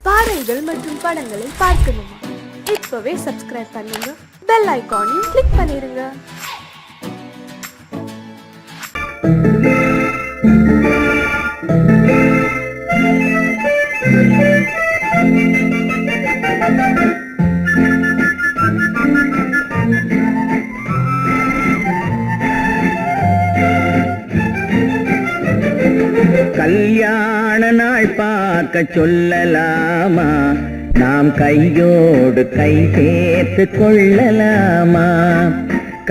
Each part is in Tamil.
பாடல்கள் மற்றும் படங்களை பார்க்கணுமா? இப்பவே சப்ஸ்கிரைப் பண்ணுங்க, பெல் ஐகானையும் கிளிக் பண்ணிருங்க. கல்யாண நாள் பார்க்க சொல்லலாமா? நாம் கையோடு கை சேர்த்து கொள்ளலாமா?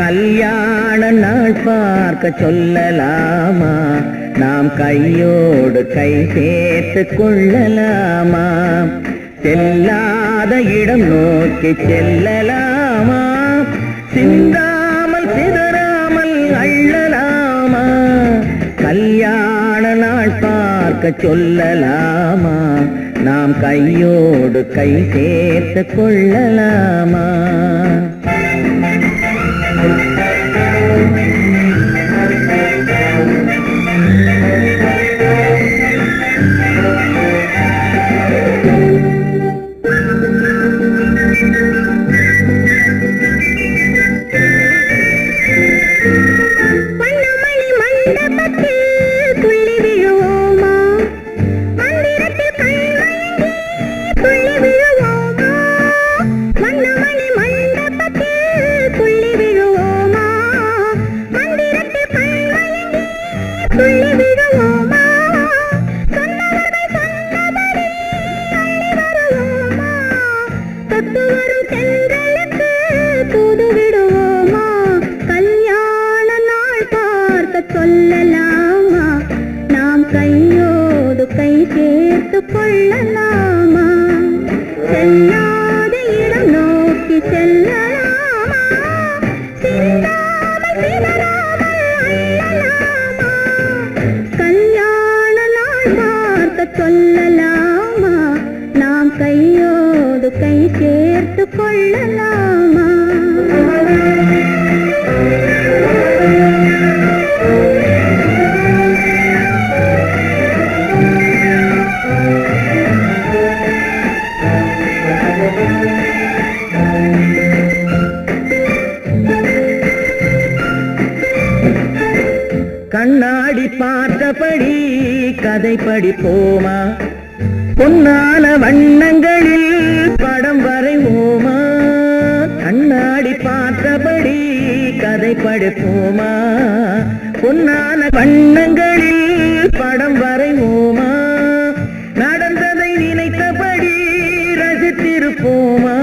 கல்யாண நாள் பார்க்க சொல்லலாமா? நாம் கையோடு கை சேர்த்து கொள்ளலாமா? செல்லாத இடம் நோக்கி செல்லலாமா? சிந்தாமல் சிதறாமல் அள்ளலாமா? கல்யாண நாள் பார்க்க சொல்லலாமா? நாம் கையோடு கை சேர்த்து கொள்ளலாமா? சொல்லலாமா? நாம் கையோடு கை சேர்த்து கொள்ளலாமா? செல்லாத இடம் நோக்கி செல்லலாமா? சிந்தாமல் சிதறாமல் அள்ளலாமா? கல்யாண நாள் பார்க்க சொல்லலாமா? நாம் கையோடு கை சேர்த்து கொள்ளலாமா? கண்ணாடி பார்த்தபடி கதை படிப்போமா? பொன்னான வண்ணங்களில் படம் வரைவோமா? கண்ணாடி பார்த்தபடி கதை படிப்போமா? பொன்னான வண்ணங்களில் படம் வரைவோமா? நடந்ததை நினைத்தபடி ரசித்திருப்போமா?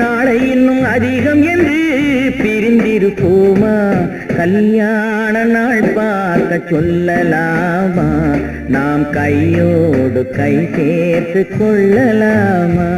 நாளை இன்னும் அதிகம் என்று பிரிந்திருப்போமா? கல்யாண நாள் பார்க்க சொல்லலாமா? நாம் கையோடு கை சேர்த்து கொள்ளலாமா?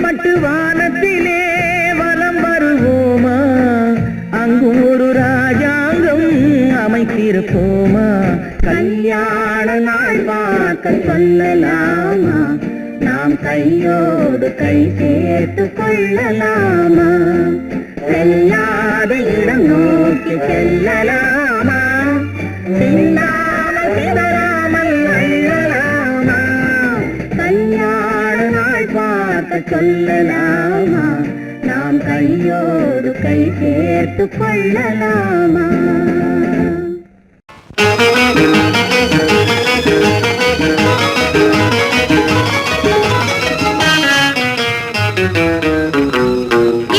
பட்டு வானத்திலே வலம் வருவோமா? அங்கும் ஒரு ராஜாங்கம் அமைத்திருப்போமா? கல்யாண நாள் பார்க்க சொல்லலாமா? நாம் கையோடு கை சேர்த்து கொள்ளலாமா? செல்லாத இடம் நோக்கி செல்லலாமா? சிந்தாமல் சிதறாமல் அள்ளலாமா? கல்யாண நாள் பார்க்க சொல்லலாமா? நாம் கையோடு கை சேர்த்து கொள்ளலாமா?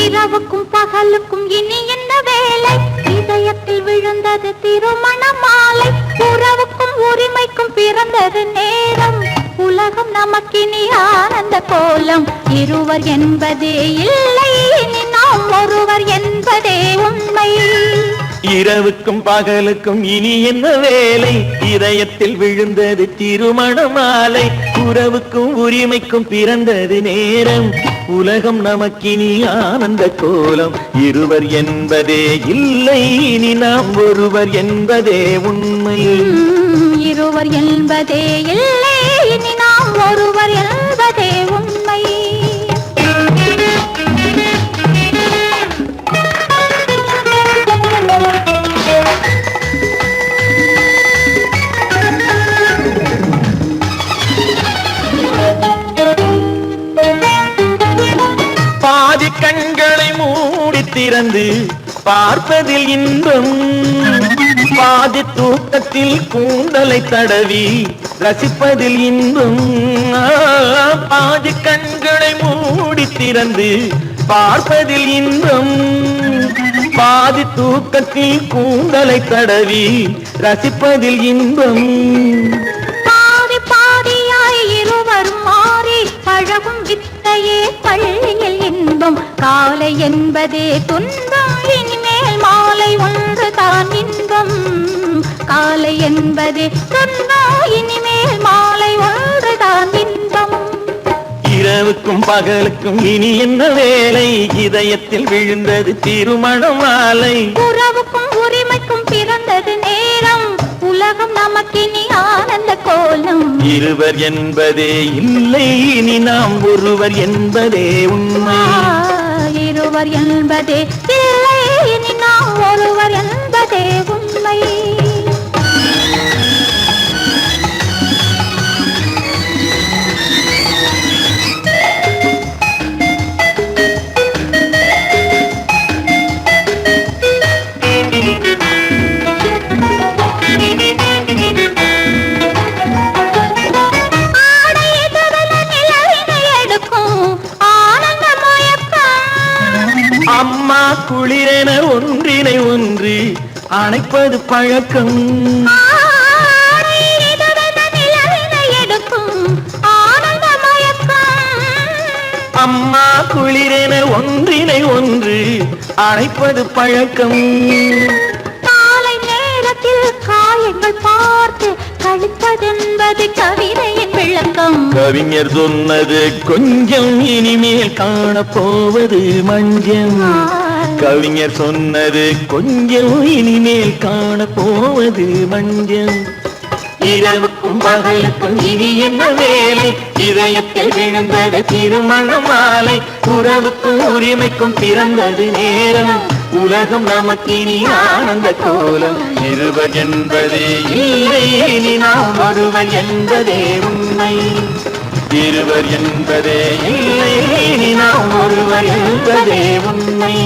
இரவுக்கும் பகலுக்கும் இனி என்ன வேலை? இதயத்தில் விழுந்தது திருமண மாலை. உறவுக்கும் உரிமைக்கும் பிறந்தது நேரம். உலகம் நமக்கினி ஆனந்த கோலம். இருவர் என்பதே இல்லை, இனி நாம் ஒருவர் என்பதே உண்மை. இரவுக்கும் பகலுக்கும் இனி என்ன வேலை, இதயத்தில் விழுந்தது திருமண மாலை. உறவுக்கும் உரிமைக்கும் பிறந்தது நேரம், உலகம் நமக்கினி ஆனந்த கோலம். இருவர் என்பதே இல்லை, இனி நாம் ஒருவர் என்பதே உண்மை. இருவர் என்பதே இல்லை, இனி நாம் ஒருவர் என்பதே உண்மை. பாதி கண்களை மூடி திறந்து பார்ப்பதில் இன்பம், பாதி தூக்கத்தில் கூந்தலை தடவி ரசிப்பதில் இன்பம். பாதி கண்களை மூடி திறந்து பார்ப்பதில் இன்பம், பாதி தூக்கத்தில் கூந்தலை தடவி ரசிப்பதில் இன்பம். பாதி பாதியாய் இருவர் மாறி பழகும் வித்தையே பள்ளியில் இன்பம். காலை என்பதே துன்பம், இனிமேல் மாலை ஒன்று தான் இன்பம். காலை என்பதே துன்பம், இனிமேல் மாலை ஒன்று தான் இன்பம். இரவுக்கும் பகலுக்கும் இனி என்ன வேலை, இதயத்தில் விழுந்தது திருமண மாலை. உறவுக்கும் உரிமைக்கும் பிறந்தது நேரம், உலகம் நமக்கினி ஆனந்த கோலம். இருவர் என்பதே இல்லை, இனி நாம் ஒருவர் என்பதே உண்மை. இருவர் என்பதே இல்லை, இனி நாம் ஒருவர் என்பதே உண்மை. அம்மா குளிரென ஒன்றினை ஒன்று அணைப்பது பழக்கம், அம்மா குளிரென ஒன்றினை ஒன்று அணைப்பது பழக்கம். காலை நேரத்தில் காயங்கள் பார்த்து கழிப்பதென்பது கவிதையின் விளக்கம். கவிஞர் சொன்னது கொஞ்சம், இனிமேல் காணப்போவது மஞ்சம். கவிஞர் சொன்னது கொஞ்சம், இனிமேல் காணப்போவது மஞ்சம். இரவுக்கும் பகலுக்கும் இனி என்ன வேலை, இதயத்தில் விழுந்தது திருமண மாலை. உறவுக்கும் உரிமைக்கும் பிறந்தது நேரம், உலகம் நமக்கினி ஆனந்த கோலம். இருவர் என்பதே இல்லை, இனி நாம் ஒருவர் என்பதே உண்மை. இருவர் என்பதே இல்லை, இனி நாம் ஒருவர் என்பதே உண்மை.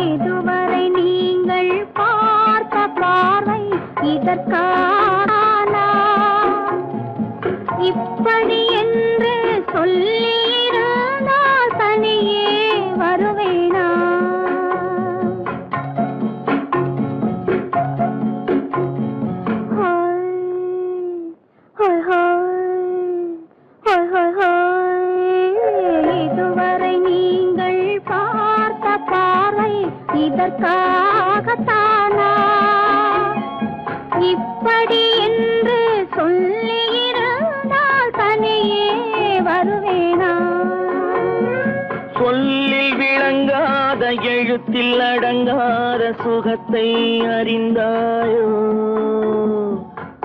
இதுவரை நீங்கள் பார்த்த பார்வை இதற்கானா, இப்படி என்று சொல்லியிருந்தால் தனியே வருவேனா. இதுவரை நீங்கள் பார்த்த பார்வை இதற்காகத்தானா, இப்படி என்று சொல்லியிருந்தால் தனியே வருவேனா. சொல்லில் விளங்காத எழுத்தில் அடங்காத சுகத்தை அறிந்தாயோ,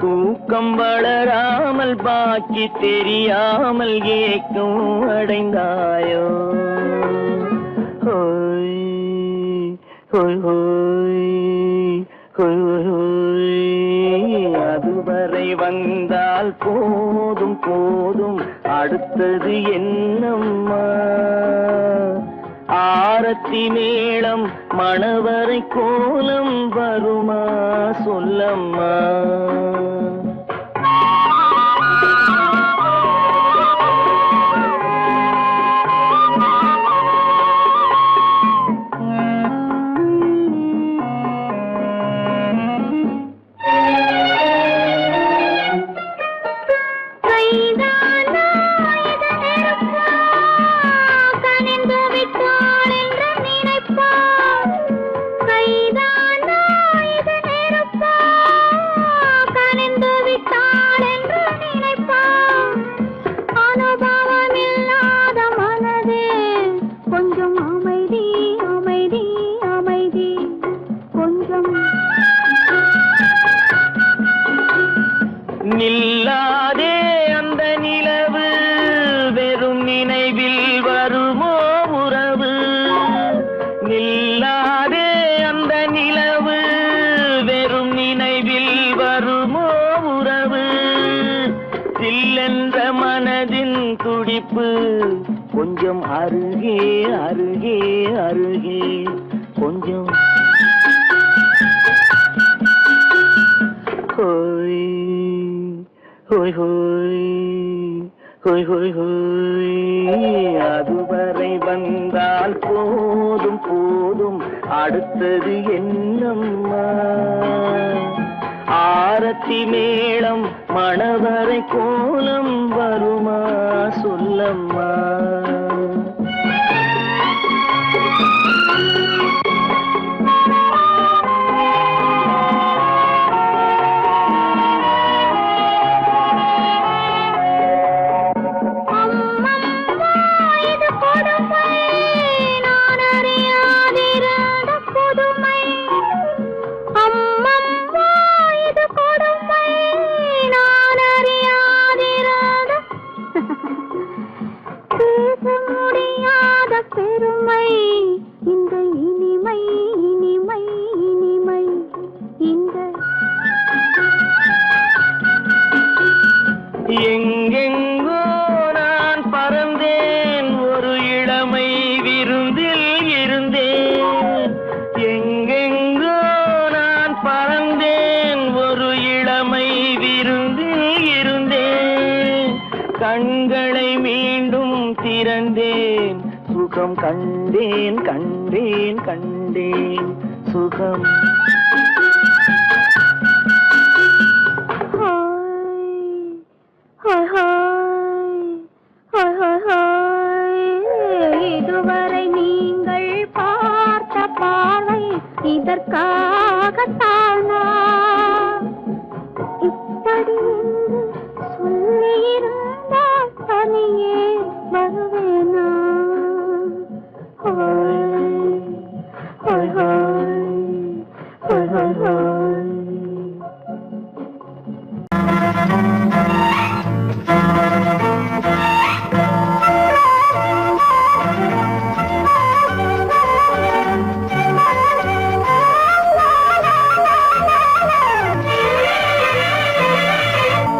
தூக்கம் வளராமல் பாக்கி தெரியாமல் ஏக்கம் அடைந்தாயோ. ஹோய் ஹோய் ஹோய் ஹோய் ஹோய், அதுவரை வந்தால் போதும் போதும், அடுத்தது என்னம்மா. ஆரத்தி மேளம் மணவரை கோலம் வருமா சொல்லம்மா. கொஞ்சம் அருகே அருகே அருகே கொஞ்சம் ஹோய் ஹோய் ஹோய் ஹோய் ஹோய் ஹோய் அதுவரை வந்தால் போதும் போதும் அடுத்தது என்னம்மா ஆரத்தி மேளம் மணவரை கோலம் வருமா சொல்லம்மா பெருமை இந்த இனிமை இனிமை இனிமை இந்த எங்கெங்கோ நான் பறந்தேன் ஒரு இளமை விருந்தில் இருந்தேன் எங்கெங்கோ நான் பறந்தேன் ஒரு இளமை விருந்தில் இருந்தேன் கண்களை மீண்டும் திறந்தேன் சுகம் கண்டேன் கண்டேன் கண்டேன் சுகம் இதுவரை நீங்கள் பார்த்த பார்வை இதற்காகத்தானா இப்படி என்று சொல்லியிருந்தால் தனியே வருவேனா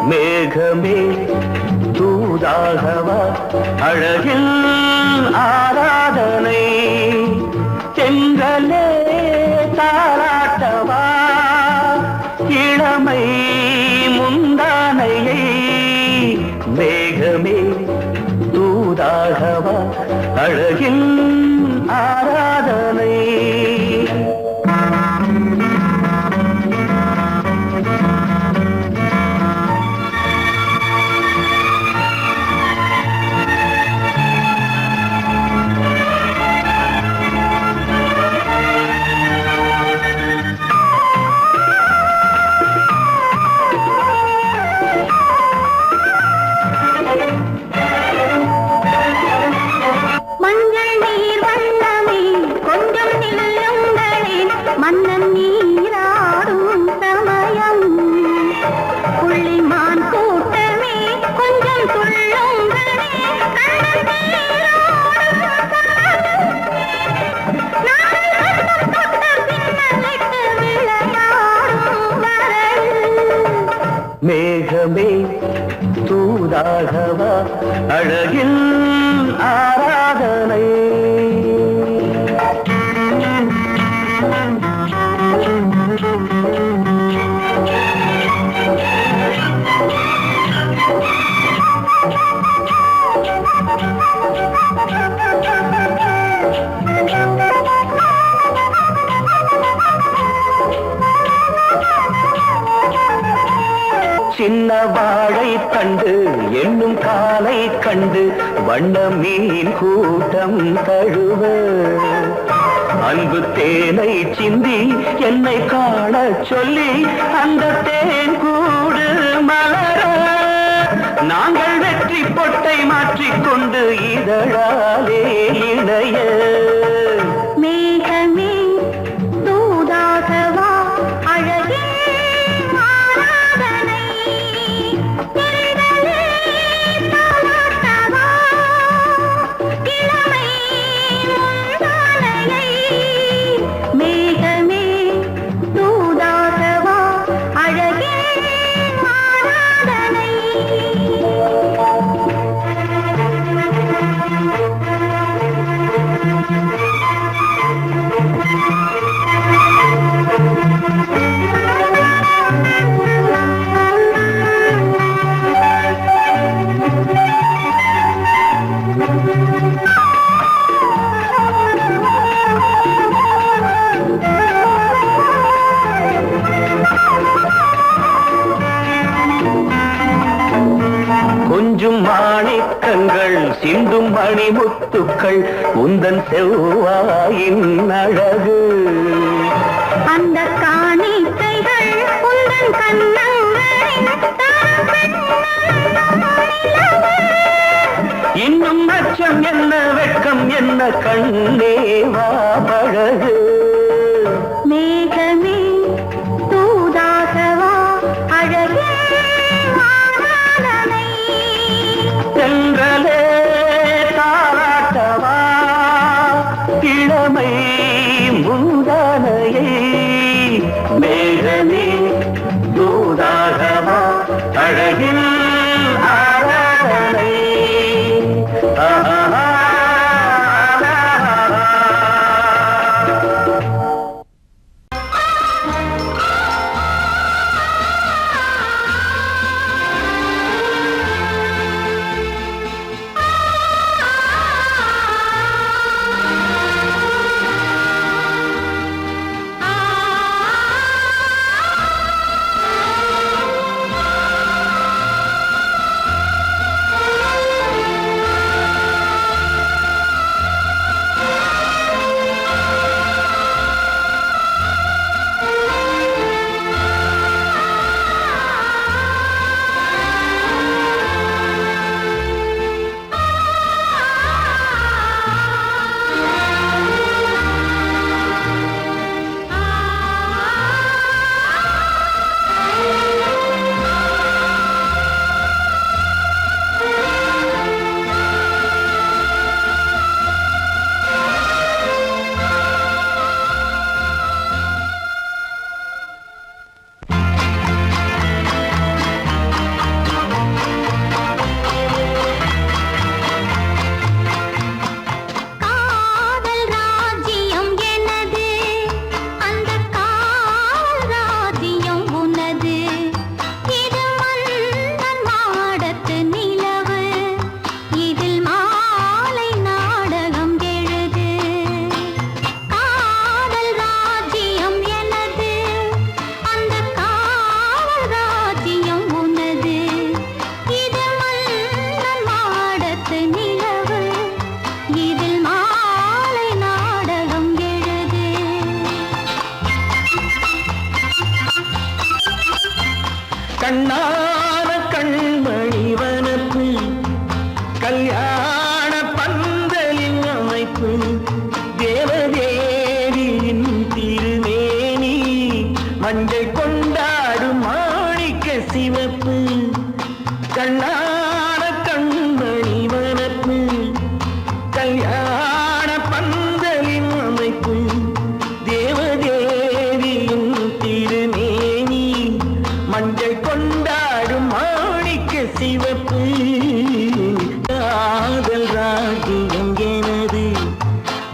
மேகமே தூதாகவா அழகில் ஆராதனை செங்கலே தாராட்டவா இளமை முந்தானையை மேகமே தூதாகவா அழகில் ஆராதனை மஞ்சள் நீர் வண்ணமே கொஞ்சம் நில்லுங்களேன் மன்னன் நீராடும் சமயம் புள்ளிமான் கூட்டமே கொஞ்சம் துள்ளுங்களே கண்ணன் நீராடும் பின்னலிட்டு விளையாடும் வரையில் மேகமே தூதாகவா அழகில் ஆராதனை சின்ன வாழை கண்டு என்னும் காலை கண்டு வண்ண மீன் கூட்டம் தழுவ அன்பு தேனை சிந்தி என்னை காண சொல்லி அந்த தேன் கூடு மலர நாங்கள் வெற்றி பொட்டை மாற்றிக்கொண்டு இதழாலே இணைய மேகமே தூதாகவா அழகே ஆராதனை திரிதலே தாலாட்டவா இளமை முந்தானையை மேகமே தூதாகவா அழகே ஆராதனை முத்தங்கள் சிந்தும் மணிமுத்துக்கள் உந்தன் செவ்வாயின் அழகு. அந்த காணிக்கைகள் உந்தன் கண்ணங்களின் இன்னும் அச்சம் என்ன வெட்கம் என்ன கண்ணேவா பழகு. மேகமே தூதாகவா அழகே ஆராதனை. சென்றலே தாராட்டவா இளமை முந்தானையை. மேகமே தூதாகவா அழகில் ஆராதனை. கண்ணான கண்மணி வனப்பு கல்யாண பந்தலின் அமைப்பு தேவதேவியின் திருமேனி மஞ்சள் கொண்டாடும் மாணிக்க சிவப்பு. கண்ணான கண்மணி வனப்பு கல்யாண பந்தலின் அமைப்பு தேவதேவியின் திருமேனி மஞ்சள் கொண்டாடும் மாணிக்க சிவப்பு. காதல் ராஜ்யம் எனது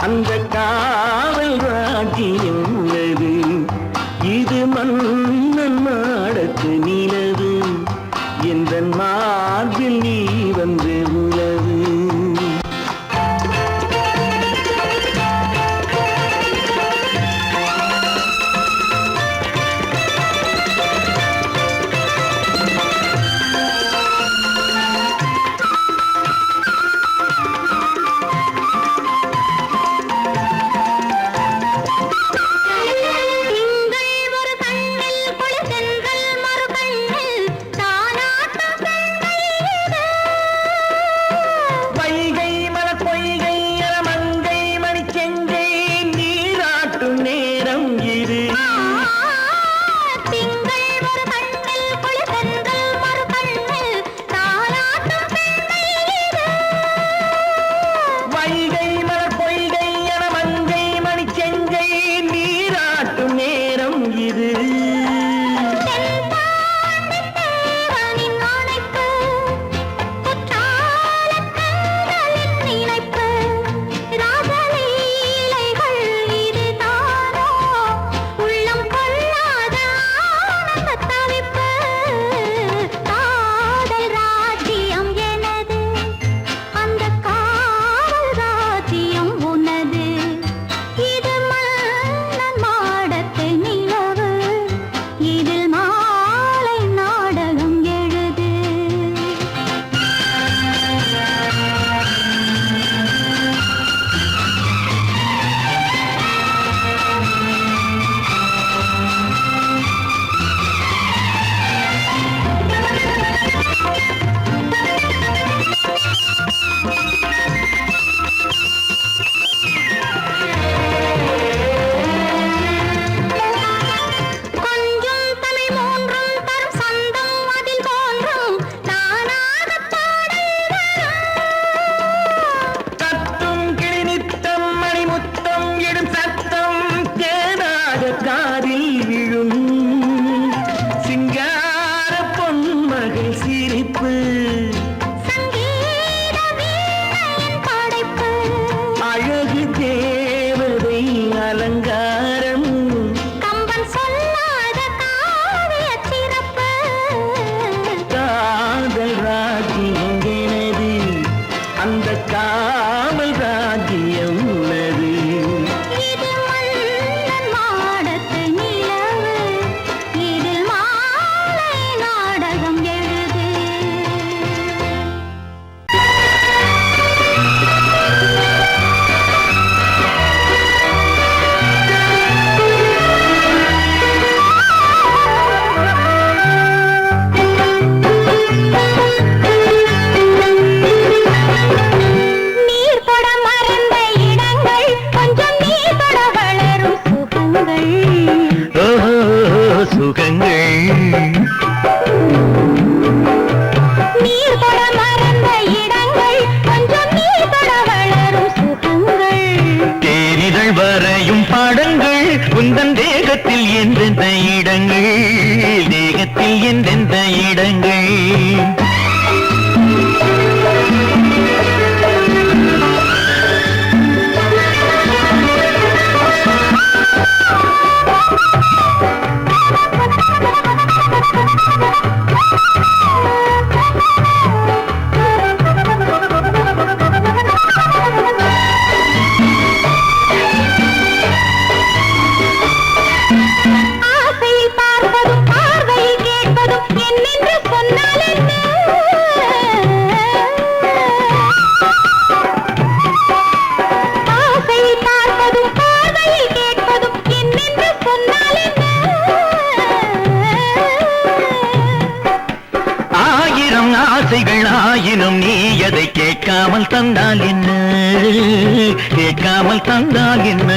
அந்த காவல் ராஜ்யம் உள்ளது. இது மன்னன் மாடத்து நிலவு உந்தன் தேகத்தில் எந்தெந்த இடங்கள், தேகத்தில் எந்தெந்த இடங்கள். ஆயினும் நீ எதை கேட்காமல் தந்தால் என்ன, கேட்காமல் தந்தால் என்ன.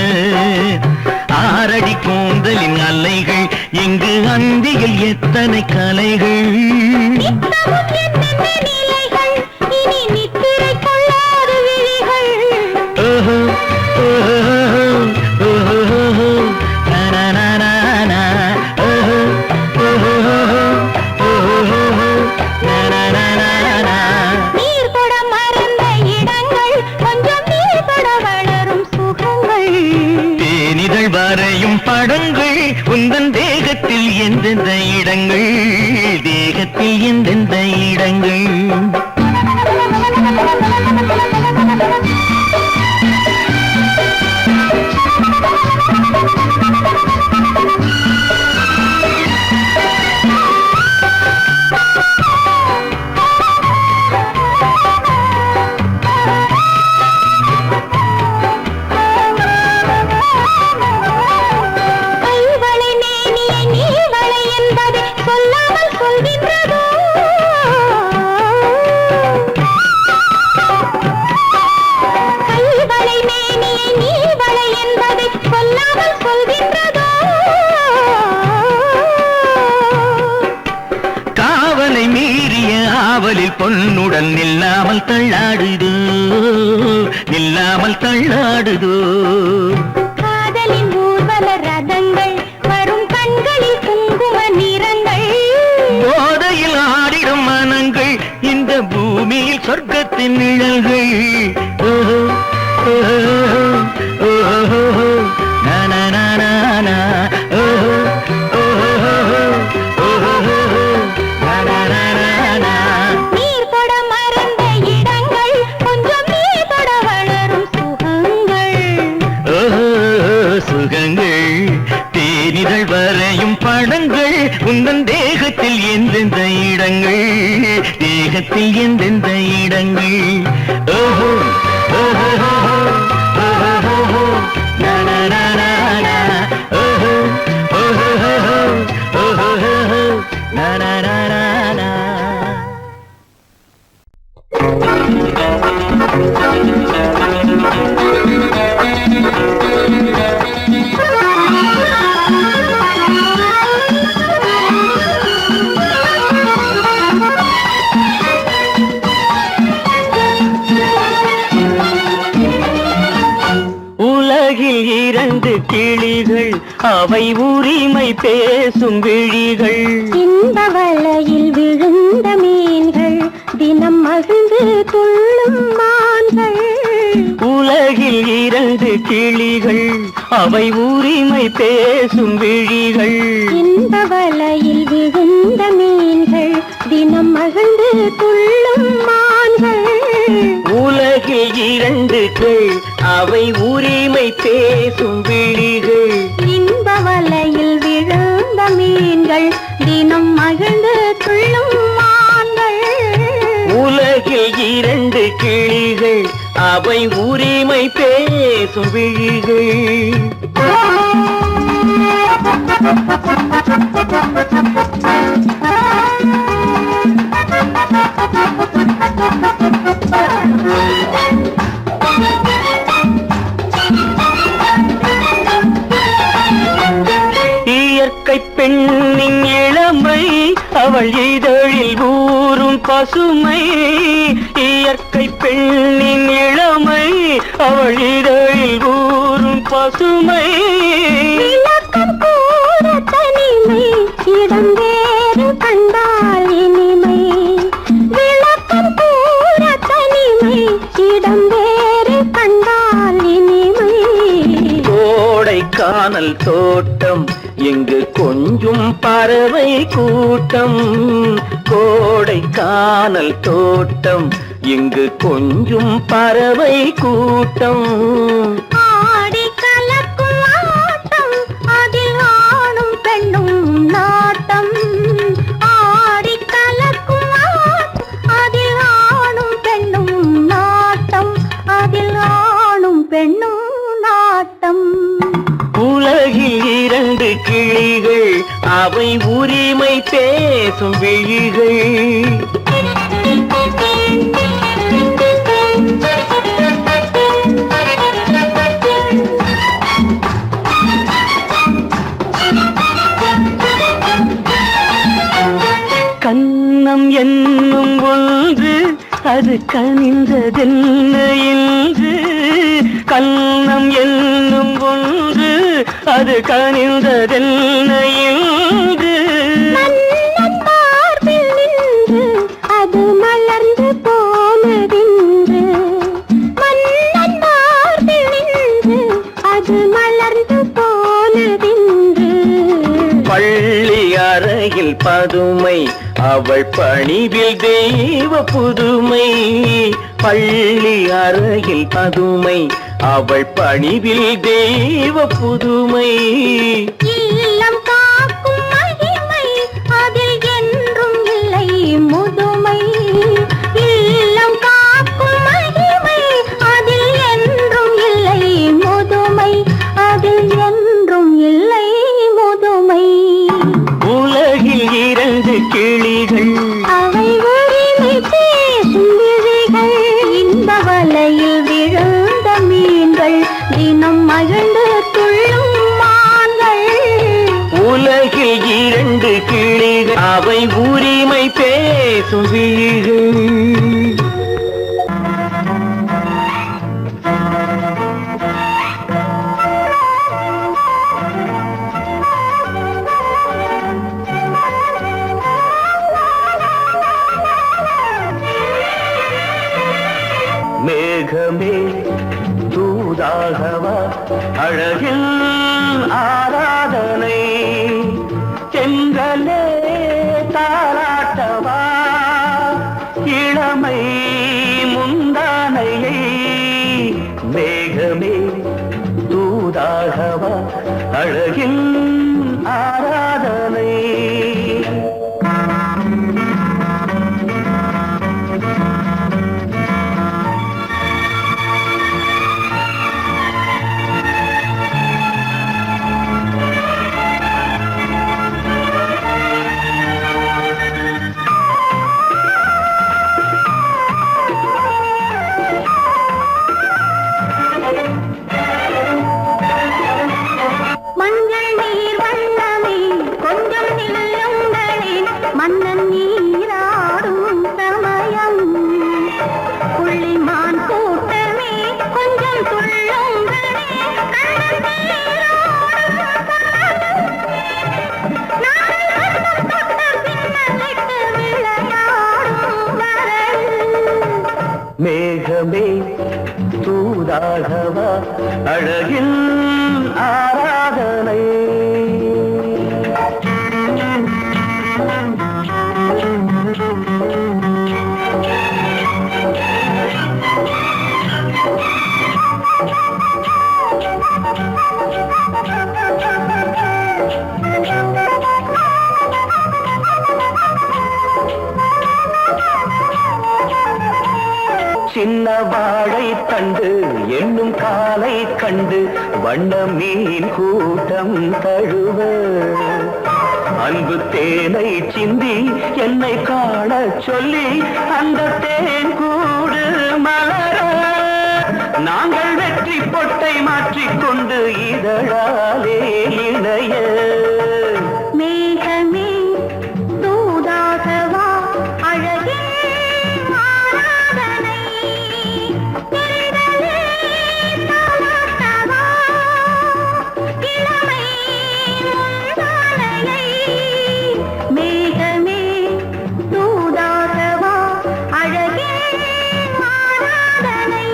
ஆரடி கூந்தலின் அலைகள் இங்கு அந்தியில் எத்தனை கலைகள். படங்கள் உந்தன் தேகத்தில் எந்தெந்த இடங்கள், தேகத்தில் எந்தெந்த இடங்கள். பொன்னுடன் நில்லாமல் தள்ளாடுதோ, நில்லாமல் தள்ளாடுதோ. காதலின் ஊர்வல ரதங்கள் வரும் கண்களில் குங்கும நிறங்கள். போதையில் ஆடிடும் மனங்கள் இந்த பூமியில் சொர்க்கத்தின் நிழல்கள். ஓஹோ ஓஹோ ஓஹோ நானா ஓஹோ ஓஹோ ஓஹோ. சுகங்கள் தேனிதழ் வரையும் படங்கள் உந்தன் தேகத்தில் எந்தெந்த இடங்கள், தேகத்தில் எந்தெந்த இடங்கள். ஓஹோ ஓஹோ ஓஹோ நானா ஓஹோ ஓஹோ ஓஹோ நானா. உலகில் இரண்டு கிளிகள் அவை உரிமை பேசும் விழிகள். இந்த வலையில் விழுந்த மீன்கள் தினம் மகிழ்ந்து துள்ளும் மான்கள். உலகில் இரண்டு கிளிகள் அவை உரிமை பேசும் விழிகள். இந்த வலையில் விழுந்த மீன்கள் தினம் மகிழ்ந்து துள்ளும் மான்கள். உலகில் இரண்டு கிள் அவை உரிமை பேசும் விழிகள். இந்த வலையில் விழுந்த மீன்கள் தினம் மகிழ்ந்து துள்ளும் மான்கள். உலகில் இரண்டு கிளிகள் அவை உரிமை பேசும் விழிகள். இயற்கை பெண்ணின் இளமை அவள் இதழில் ஊறும் பசுமை. இயற்கை பெண்ணின் இளமை அவள் இதழில் ஊறும் பசுமை. தோட்டம் இங்கு கொஞ்சும் பறவை கூட்டம். கோடைக்கானல் தோட்டம் இங்கு கொஞ்சும் பறவை கூட்டம். ஆடி கலக்கும் ஆட்டம் அதில் ஆணும் பெண்ணும் நாட்டம். ஆடி கலக்கும் ஆட்டம் அதில் ஆணும் பெண்ணும் நாட்டம். அதில் ஆணும் பெண்ணும் நாட்டம். உலகில் இரண்டு கிளிகள் அவை உரிமை பேசும் விழிகள். கன்னம் என்னும் ஒன்று அது கனிந்ததென்ன என்று. கன்னம் என்னும் ஒன்று அது கனிந்ததென்ன என்று. மன்னன் மார்பில் நின்று அது மலர்ந்து போனதென்று. மன்னன் மார்பில் நின்று அது மலர்ந்து போனதென்று. பள்ளி அறையில் பதுமை அவள் பணிவில் தெய்வ புதுமை. பள்ளி அறையில் பதுமை அவள் பணிவில் தெய்வ புதுமை. இல்லம் காக்கும் மகிமை அதில் என்றும் இல்லை முதுமை. இல்லம் காக்கும் மகிமை அதில் என்றும் இல்லை முதுமை. அதில் என்றும் இல்லை முதுமை. உலகில் இரண்டு கிளிகள் அவை உரிமை பேசும் விழிகள். இந்த வலையில் விழுந்த மீன்கள் தினம் மகிழ்ந்து துள்ளும் மான்கள். உலகில் இரண்டு கிளிகள் அவை உரிமை பேசும் விழிகள். மேகமே தூதாகவா அழகில் ஆராதனை. செங்கலே தாராட்டவா இளமை முந்தானையை. மேகமே தூதாகவா அழகில் ஆராதனை. மஞ்சள் நீர் வண்ணமே கொஞ்சம் நில்லுங்களேன். மன்னன் நீராடும் சமயம். புள்ளிமான் கூட்டமே கொஞ்சம் துள்ளுங்களே. கண்ணன் நீராடும் சமயம். நாளை வண்ணம் தொட்ட பின்னலிட்டு விளையாடும் வரல். மேகமே தூதாகவா அழகில் ஆராதனை. சின்ன வாழை தண்டு என்னும் காலை கண்டு வண்ண மீன் கூட்டம் தழுவ. அன்பு தேனை சிந்தி என்னை காண சொல்லி அந்த தேன் கூடு மலர. நாங்கள் வெற்றி பொட்டை மாற்றிக்கொண்டு இதழாலே இணைய. மேகமே தூதாகவா அழகே ஆராதனை. தென்றலே தாலாட்டவா இளமை முந்தானையை. மேகமே தூதாகவா அழகே ஆராதனை.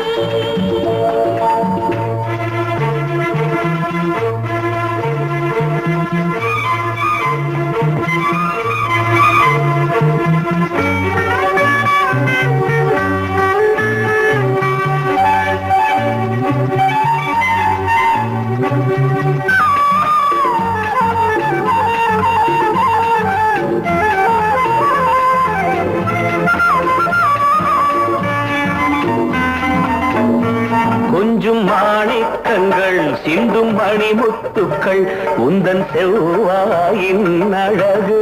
முத்துக்கள் உந்தன் செவ்வாயின் அழகு.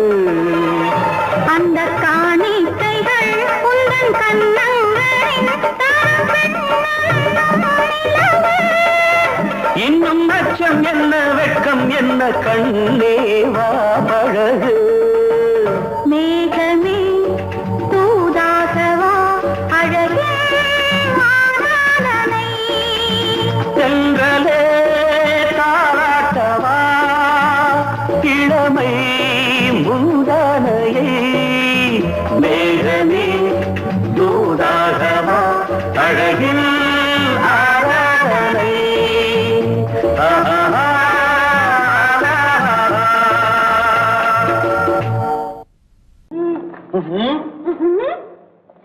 அந்த காணிக்கைகள் உந்தன் கண்ணங்களின் இன்னும் அச்சம் என்ன வெட்கம் என்ன கண்ணே வா பழகு. மேகமே தூதாகவா அழகே மாறாதனை சென்றலே தாராட்டவா இளமை முந்தானையை. மேகமே தூதாகவா அழகில் ஆராதனை.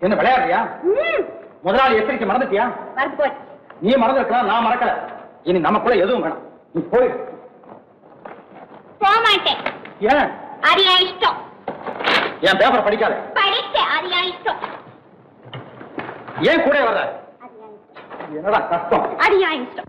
என்ன விளையாடுறியா? முதலாளி எச்சரிக்கை மறந்துட்டியா? நீ மறந்துருக்கலாம், நான் மறக்கல. இனி நமக்குள்ள எதுவும் வேணாம், நீ போய். போக மாட்டேன். ஏன்? அது என் இஷ்டம். என் பேப்பர் படிக்காத. படிக்க அது என் இஷ்டம். ஏன் கூட வர்ற? என்னடா கஷ்டம்? அது என் இஷ்டம்.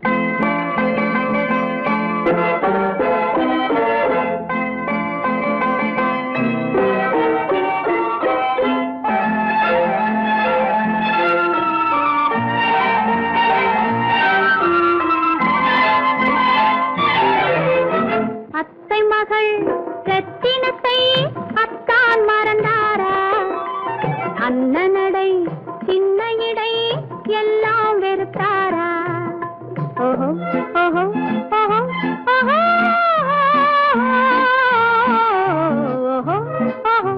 அத்தை மகள் ரத்தினத்தை அத்தான் மறந்தாரா? அண்ணனடை சின்ன இடை எல்லாம் வெறுத்தாரா? ஓஹோ ஓஹோ ஓஹோ ஓஹோ ஓஹோ ஓஹோ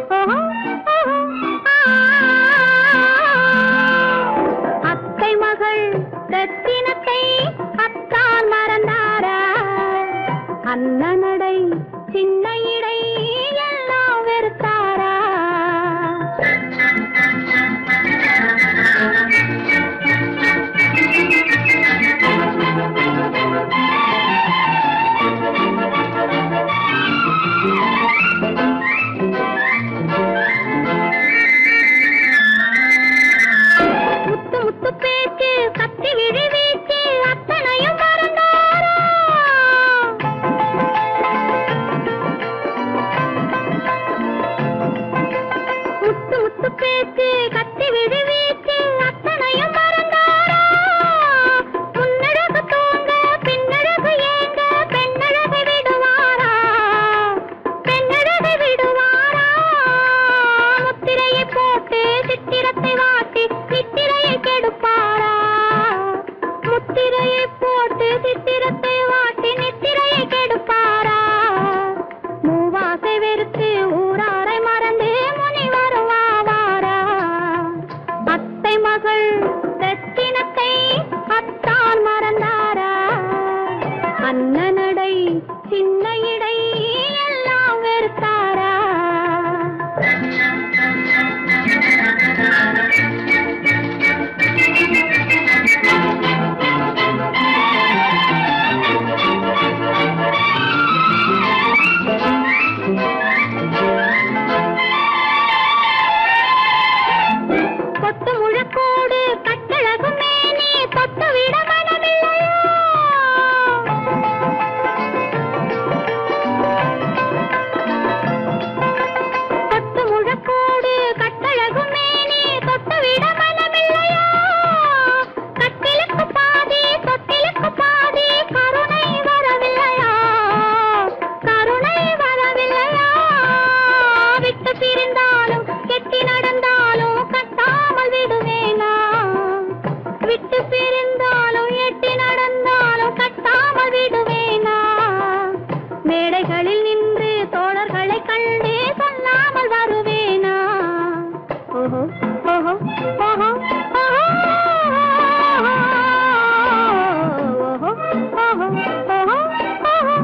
ஓஹோ. அத்தை மகள் ரத்தினத்தை அத்தான் மறந்தாரா? அண்ணனடை சின்ன இடை எல்லாம் வெறுத்தாரா? முத்து முத்து பேச்சு கத்தி விழி வீச்சு அத்தனையும் மறந்தாரா? முத்து முத்து பேச்சு கத்தி விழி வீச்சு அத்தனையும் மறந்தாரா? முன்னழகு தூங்க பின்னழகு ஏங்க பெண்ணழகை விடுவாரா? பெண்ணழகை விடுவாரா? முத்திரையை போட்டு சித்திரத்தை வாட்டி சித்திரையை கெடுப்பாரா? முத்திரையை போட்டு சித்திரத்தை வாட்டி நித்திரையை கெடுப்பாரா? மூவாசை வெறுத்து ஊராரை மறந்து முனி வருவாரா? அத்தை மகள் ரத்தினத்தை அத்தான் மறந்தாரா? அண்ணனடை சின்ன இடை எல்லாம் வெறுத்தாரா? கொத்து முழக்கோடு கட்டழகு மேனி தொட்டு விட மனமில்லையோ? கொத்து முழக்கோடு கட்டழகு மேனி தொட்டு விட மனமில்லையோ? கட்டிலுக்கு பாதி தொட்டிலுக்கு பாதி கருணை வரவில்லையா? கருணை வரவில்லையா? விட்டு பிரிந்தாலும் கெட்டி நடந்தாலும் கட்டாமல் விடுவேனா? விட்டு பிரிந்தாலும் எட்டி நடந்தாலும் கட்டாமல் விடுவேனா? மேடைகளில் நின்று தோழர்களை கண்டு சொல்லாமல் வருவேனா? ஓஹோ ஓஹோ ஓஹோ ஓஹோ ஓஹோ ஓஹோ ஓஹோ ஓஹோ.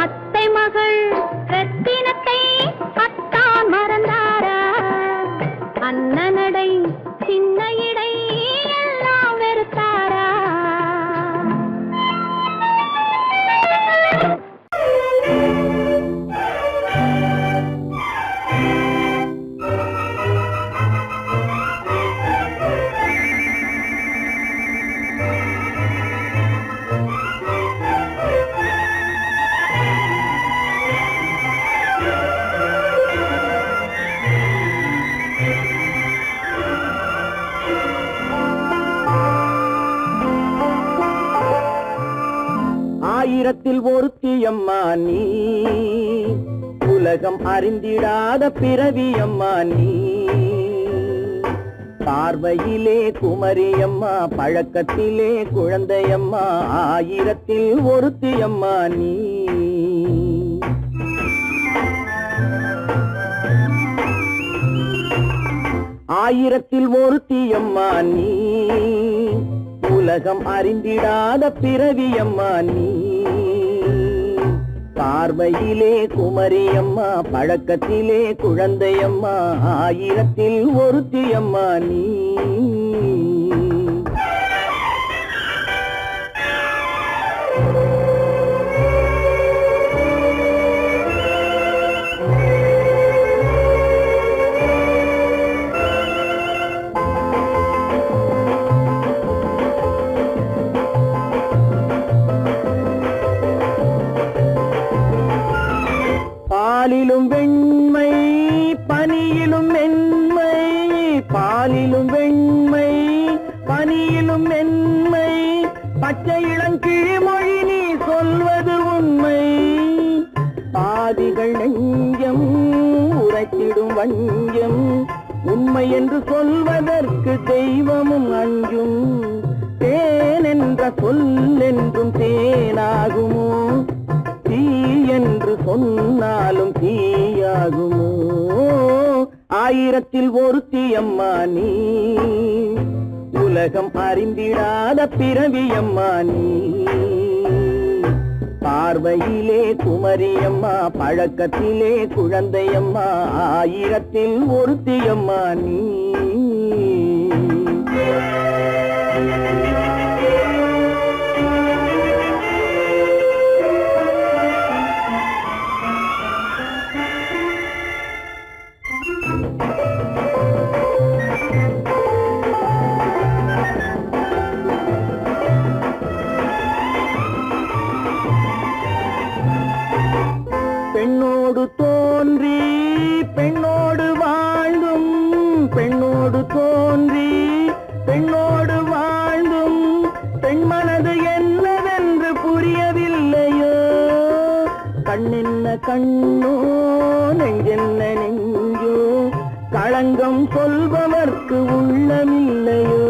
அத்தை மகள் ரத்தினத்தை அத்தான் மறந்தாரா? அண்ணனடை சின்ன இடை எல்லாம் வெறுத்தாரா? ஆயிரத்தில் ஒருத்தியம்மா நீ, உலகம் அறிந்திடாத பிறவியம்மா நீ. பார்வையிலே குமரியம்மா, பழக்கத்திலே குழந்தையம்மா, ஆயிரத்தில் ஒருத்தியம்மா நீ. ஆயிரத்தில் ஒருத்தியம்மா நீ, உலகம் அறிந்திடாத பிறவியம்மா நீ. பார்வையிலே குமரியம்மா, பழக்கத்திலே குழந்தையம்மா, ஆயிரத்தில் ஒருத்தியம்மா நீ. பாலிலும் வெண்மை பனியிலும் மென்மை, பாலிலும் வெண்மை பனியிலும் மென்மை, பச்சை இளங்கிழிமொழி நீ சொல்வது உண்மை. பாதிகள் நெஞ்சம் உரைத்திடும் வஞ்சம், உண்மை என்று சொல்வதற்கு தெய்வமும் அஞ்சும். தேன் என்ற சொல் என்றும் தேனாகுமோ, தீ என்று சொன்னாலும் தீயாகுமோ. ஆயிரத்தில் ஒருத்தியம்மா நீ, உலகம் அறிந்திடாத பிறவியம்மா நீ. பார்வையிலே குமரியம்மா, பழக்கத்திலே குழந்தையம்மா, ஆயிரத்தில் ஒருத்தியம்மா நீ. பெண்ணோடு தோன்றி பெண்ணோடு வாழ்ந்தும், பெண்ணோடு தோன்றி பெண்ணோடு வாழ்ந்தும், பெண் மனது என்னவென்று புரியவில்லையோ. கண்ணென்ன கண்ணோ, நெஞ்சென்ன நெஞ்சோ, களங்கம் சொல்பவர்க்கு உள்ளமில்லையோ.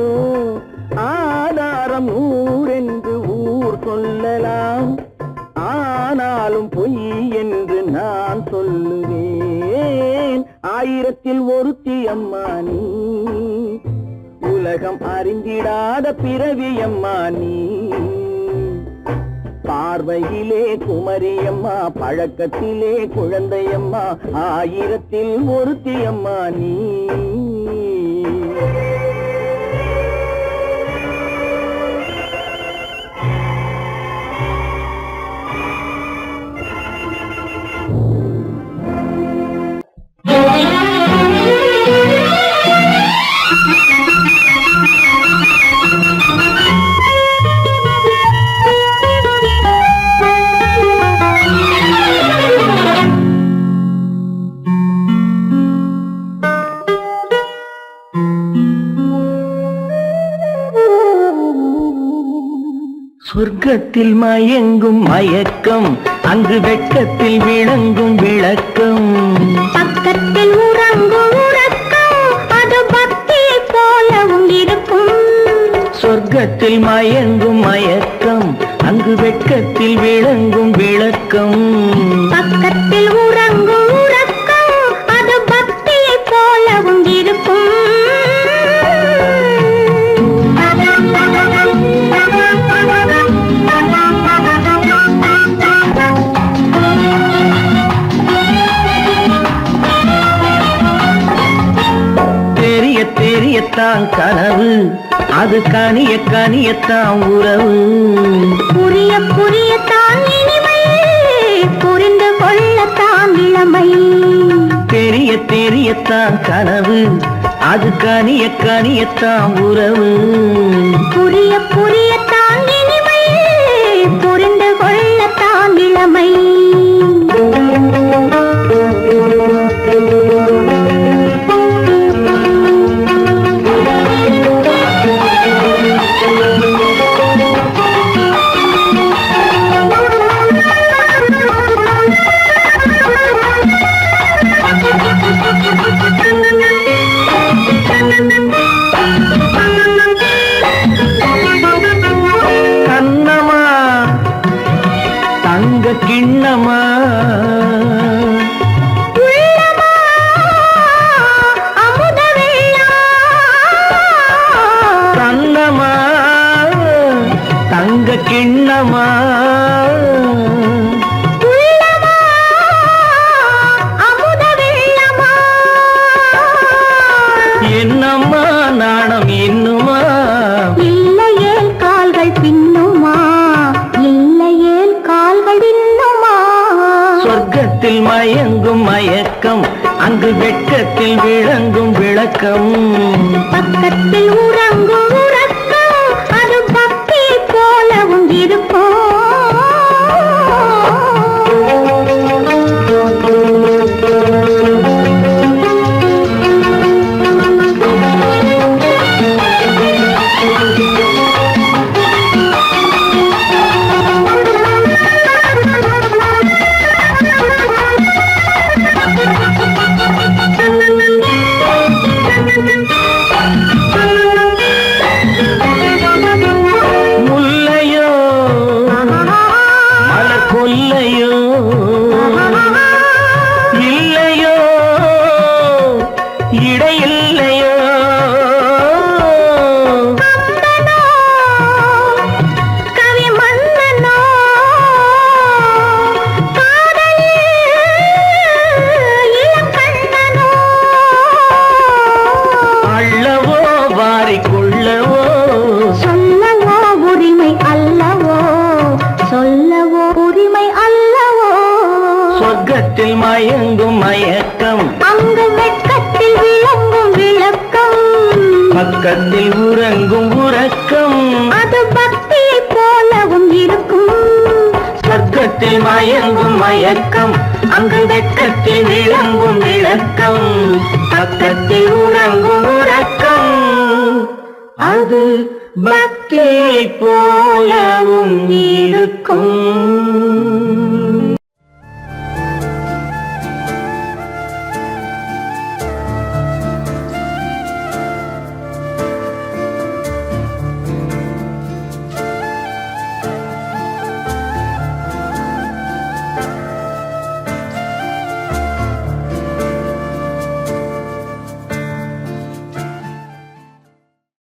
ஆதாரம் ஊரென்று ஊர் சொல்லலாம், ஆனாலும் பொய் என்று நான் சொல்லுவேன். ஆயிரத்தில் ஒருத்தியம்மா நீ, உலகம் அறிந்திடாத பிறவியம்மா நீ. பார்வையிலே குமரியம்மா, பழக்கத்திலே குழந்தையம்மா, ஆயிரத்தில் ஒருத்தியம்மா நீ. சொர்க்கத்தில் மயங்கும் மயக்கம், அங்கு வெட்கத்தில் விளங்கும் விளக்கம். பக்கத்தில் உறங்கும் உறக்கம், அது பக்தியை போலவும் இருக்கும். சொர்க்கத்தில் மயங்கும் மயக்கம், அங்கு வெட்கத்தில் விளங்கும் விளக்கம். பக்கத்தில் உறங்கும் உறக்கம், அது பக்தியை போலவும் இருக்கும். தெரியத்தான் கனவு, அது கனிய கனியத்தான் உறவு. புரிய புரியத்தான் இனிமை, புரிந்து கொள்ளத்தான் இளமை. தெரியத்தான் கனவு, அது கனிய கனியத்தான் உறவு. புரிய புரியத்தான் இனிமை, புரிந்து கொள்ளத்தான் இளமை. கிண்ணமா உள்ளமா அமுத வெள்ளம் கண்ணமா தங்க கிண்ணமா உள்ளமா அமுத வெள்ளமா என்னம்மா நாணம் இன்னுமா இல்லையேல் கால்கள் பின்னுமா இல்லையேல் கால்கள் இன்னுமா சொர்க்கத்தில் மயங்கும் மயக்கம் அங்கு வெட்கத்தில் விளங்கும் விளக்கம் பக்கத்தில் உறங்கும் உறக்கம் அது பக்தி போலவும் இருக்கும் முல்லையோ மலர் கொல்லையோ இல்லையோ இடையில்லையோ கவி மன்னனோ காதலில் இளங்கண்ணனோ அள்ளவோ வாரிக்கொள்ளவோ சொல்லவோ உரிமை அல்லவோ சொல்லவோ உரிமை அல்லவோ சொர்க்கத்தில் மயங்கும் மயக்கம் அங்கு வெட்கத்தில் விளங்கும் விளக்கம் பக்கத்தில் உறங்கும் உறக்கம் அது பக்தியை போலவும் இருக்கும் சொர்க்கத்தில் மயங்கும் மயக்கம் அங்கு வெட்கத்தில் விளங்கும் விளக்கம் பக்கத்தில் உறங்கும் உறக்கம் அது பக்தியை போலவும் இருக்கும்